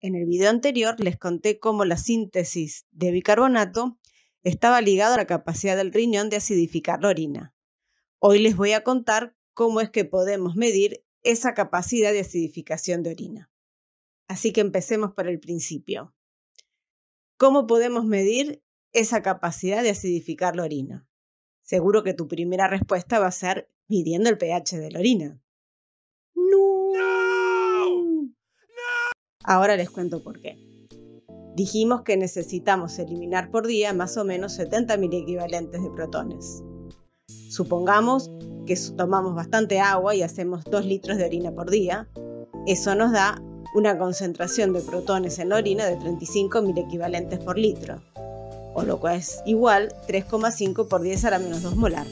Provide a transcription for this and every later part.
En el video anterior les conté cómo la síntesis de bicarbonato estaba ligada a la capacidad del riñón de acidificar la orina. Hoy les voy a contar cómo es que podemos medir esa capacidad de acidificación de orina. Así que empecemos por el principio. ¿Cómo podemos medir esa capacidad de acidificar la orina? Seguro que tu primera respuesta va a ser midiendo el pH de la orina. ¡No! Ahora les cuento por qué. Dijimos que necesitamos eliminar por día más o menos 70 miliequivalentes de protones. Supongamos que tomamos bastante agua y hacemos 2 litros de orina por día. Eso nos da una concentración de protones en la orina de 35 miliequivalentes por litro, o lo cual es igual 3,5 por 10 a la menos 2 molar.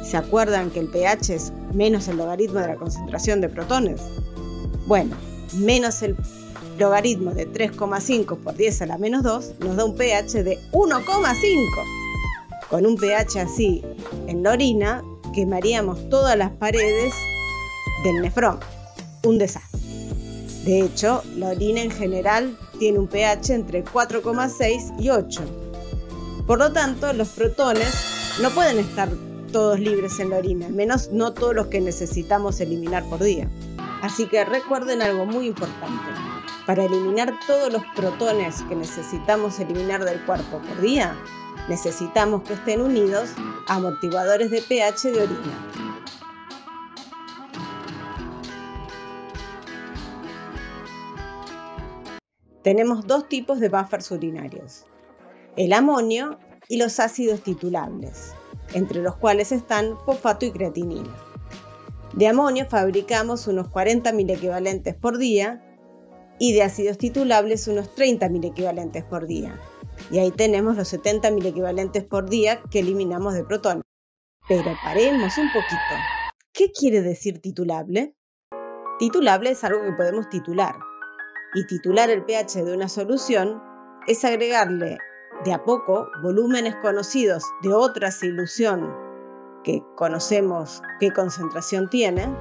¿Se acuerdan que el pH es menos el logaritmo de la concentración de protones? Bueno, menos el logaritmo de 3,5 por 10 a la menos 2 nos da un pH de 1,5. Con un pH así en la orina quemaríamos todas las paredes del nefrón. Un desastre. De hecho, la orina en general tiene un pH entre 4,6 y 8. Por lo tanto, los protones no pueden estar todos libres en la orina, al menos no todos los que necesitamos eliminar por día. Así que recuerden algo muy importante. Para eliminar todos los protones que necesitamos eliminar del cuerpo por día, necesitamos que estén unidos a amortiguadores de pH de orina. Tenemos dos tipos de buffers urinarios, el amonio y los ácidos titulables, entre los cuales están fosfato y creatinina. De amonio fabricamos unos 40 miliequivalentes por día y de ácidos titulables unos 30 miliequivalentes por día. Y ahí tenemos los 70 miliequivalentes por día que eliminamos de protones. Pero paremos un poquito. ¿Qué quiere decir titulable? Titulable es algo que podemos titular. Y titular el pH de una solución es agregarle de a poco volúmenes conocidos de otra solución que conocemos qué concentración tiene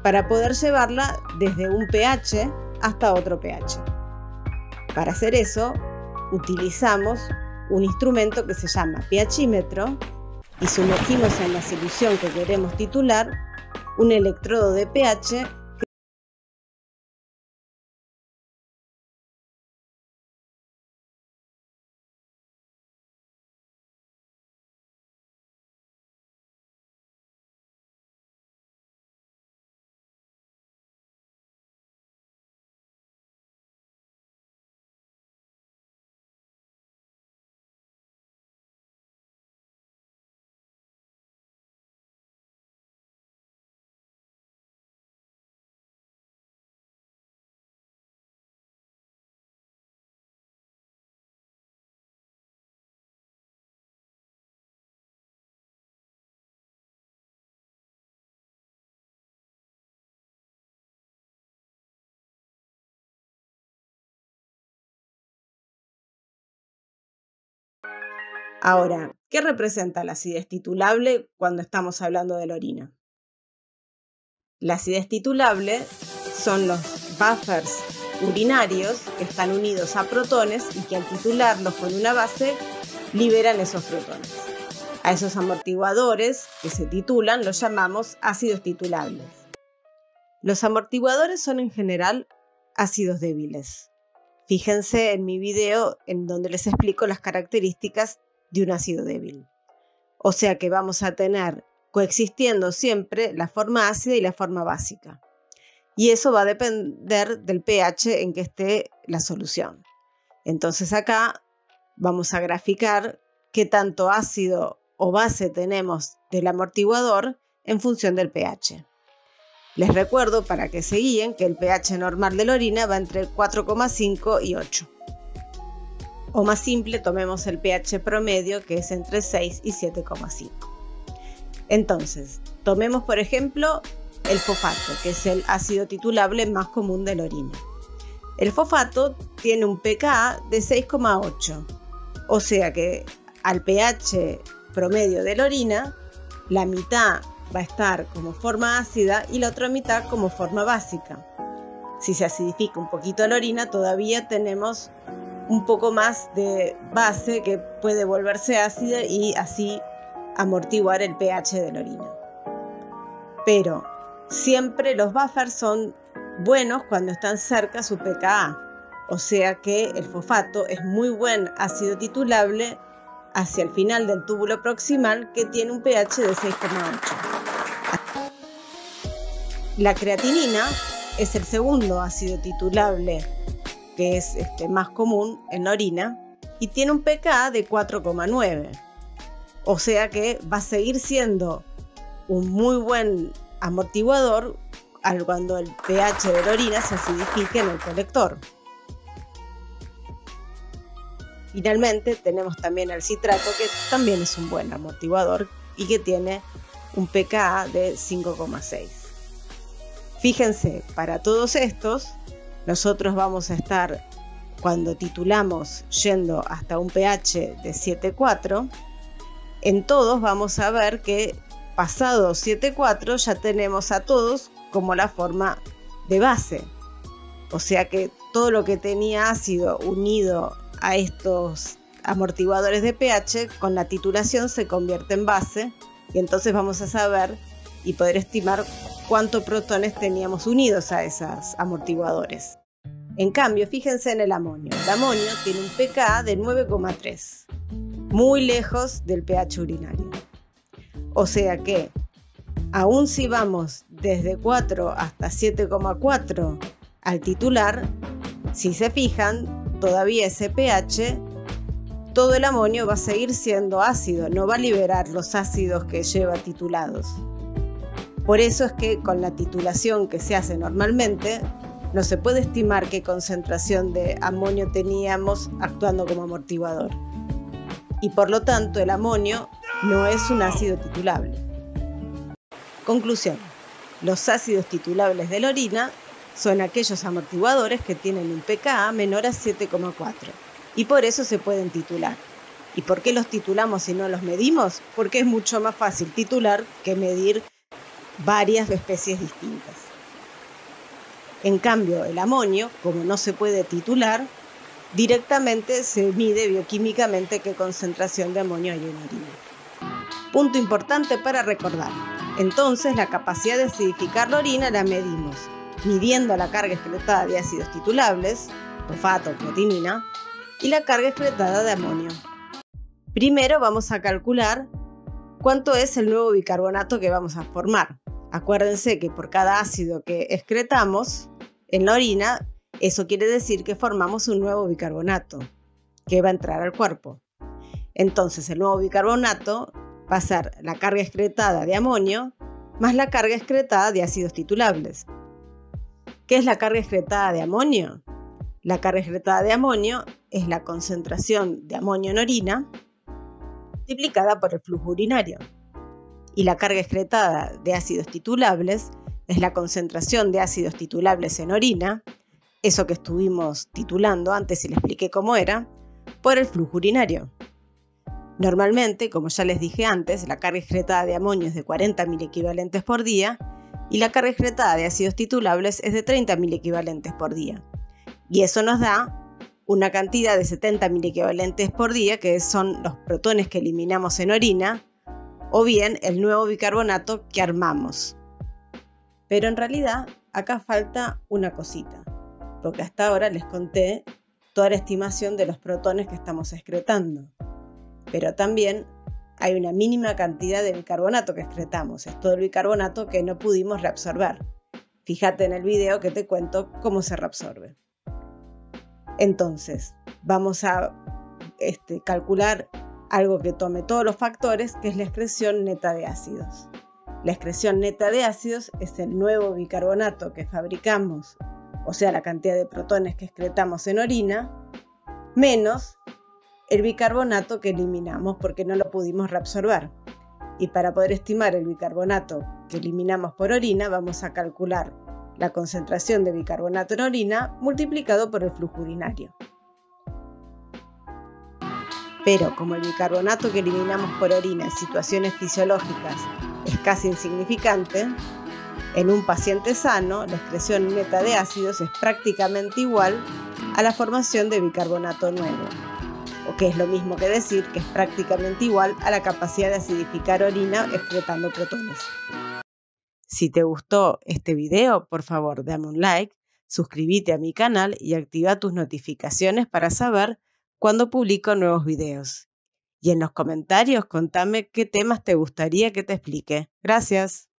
para poder llevarla desde un pH hasta otro pH. Para hacer eso utilizamos un instrumento que se llama pHímetro y sumergimos en la solución que queremos titular un electrodo de pH Ahora, ¿qué representa la acidez titulable cuando estamos hablando de la orina? La acidez titulable son los buffers urinarios que están unidos a protones y que al titularlos con una base liberan esos protones. A esos amortiguadores que se titulan los llamamos ácidos titulables. Los amortiguadores son en general ácidos débiles. Fíjense en mi video en donde les explico las características de un ácido débil. O sea que vamos a tener coexistiendo siempre la forma ácida y la forma básica. Y eso va a depender del pH en que esté la solución. Entonces acá vamos a graficar qué tanto ácido o base tenemos del amortiguador en función del pH. Les recuerdo para que se guíen que el pH normal de la orina va entre 4,5 y 8. O más simple, tomemos el pH promedio que es entre 6 y 7,5. Entonces, tomemos por ejemplo el fosfato, que es el ácido titulable más común de la orina. El fosfato tiene un pKa de 6,8, o sea que al pH promedio de la orina, la mitad va a estar como forma ácida y la otra mitad como forma básica. si se acidifica un poquito la orina, todavía tenemos un poco más de base que puede volverse ácida y así amortiguar el pH de la orina. Pero siempre los buffers son buenos cuando están cerca a su pKa, o sea que el fosfato es muy buen ácido titulable hacia el final del túbulo proximal, que tiene un pH de 6,8. La creatinina es el segundo ácido titulable que es más común en la orina y tiene un pKa de 4,9. O sea que va a seguir siendo un muy buen amortiguador cuando el pH de la orina se acidifique en el colector. Finalmente tenemos también el citrato, que también es un buen amortiguador y que tiene un pKa de 5,6. Fíjense, para todos estos, nosotros vamos a estar, cuando titulamos, yendo hasta un pH de 7,4. En todos vamos a ver que pasado 7,4 ya tenemos a todos como la forma de base. O sea que todo lo que tenía ácido unido a estos amortiguadores de pH, con la titulación se convierte en base, y entonces vamos a saber y poder estimar cuántos protones teníamos unidos a esos amortiguadores. En cambio, fíjense en el amonio. El amonio tiene un pKa de 9,3, muy lejos del pH urinario. O sea que, aun si vamos desde 4 hasta 7,4 al titular, si se fijan, todavía ese pH, todo el amonio va a seguir siendo ácido, no va a liberar los ácidos que lleva titulados. Por eso es que con la titulación que se hace normalmente, no se puede estimar qué concentración de amonio teníamos actuando como amortiguador. Y por lo tanto el amonio no es un ácido titulable. Conclusión: los ácidos titulables de la orina son aquellos amortiguadores que tienen un pKa menor a 7,4 y por eso se pueden titular. ¿Y por qué los titulamos si no los medimos? Porque es mucho más fácil titular que medir varias especies distintas. En cambio, el amonio, como no se puede titular, directamente se mide bioquímicamente qué concentración de amonio hay en la orina. Punto importante para recordar. Entonces, la capacidad de acidificar la orina la medimos midiendo la carga excretada de ácidos titulables, fosfato, creatinina, y la carga excretada de amonio. Primero vamos a calcular cuánto es el nuevo bicarbonato que vamos a formar. Acuérdense que por cada ácido que excretamos en la orina, eso quiere decir que formamos un nuevo bicarbonato que va a entrar al cuerpo. Entonces el nuevo bicarbonato va a ser la carga excretada de amonio más la carga excretada de ácidos titulables. ¿Qué es la carga excretada de amonio? La carga excretada de amonio es la concentración de amonio en orina multiplicada por el flujo urinario. Y la carga excretada de ácidos titulables es la concentración de ácidos titulables en orina, eso que estuvimos titulando antes y les expliqué cómo era, por el flujo urinario. Normalmente, como ya les dije antes, la carga excretada de amonio es de 40 milequivalentes por día y la carga excretada de ácidos titulables es de 30 milequivalentes por día. Y eso nos da una cantidad de 70 milequivalentes por día, que son los protones que eliminamos en orina, o bien el nuevo bicarbonato que armamos. Pero en realidad acá falta una cosita, porque hasta ahora les conté toda la estimación de los protones que estamos excretando. Pero también hay una mínima cantidad de bicarbonato que excretamos, es todo el bicarbonato que no pudimos reabsorber. Fíjate en el video que te cuento cómo se reabsorbe. Entonces, vamos a calcular algo que tome todos los factores, que es la excreción neta de ácidos. La excreción neta de ácidos es el nuevo bicarbonato que fabricamos, o sea, la cantidad de protones que excretamos en orina, menos el bicarbonato que eliminamos porque no lo pudimos reabsorber. Y para poder estimar el bicarbonato que eliminamos por orina, vamos a calcular la concentración de bicarbonato en orina multiplicado por el flujo urinario. Pero como el bicarbonato que eliminamos por orina en situaciones fisiológicas es casi insignificante, En un paciente sano, la excreción neta de ácidos es prácticamente igual a la formación de bicarbonato nuevo, o que es lo mismo que decir que es prácticamente igual a la capacidad de acidificar orina excretando protones. Si te gustó este video, por favor dame un like, suscríbete a mi canal y activa tus notificaciones para saber cuando publico nuevos videos. Y en los comentarios contame qué temas te gustaría que te explique. Gracias.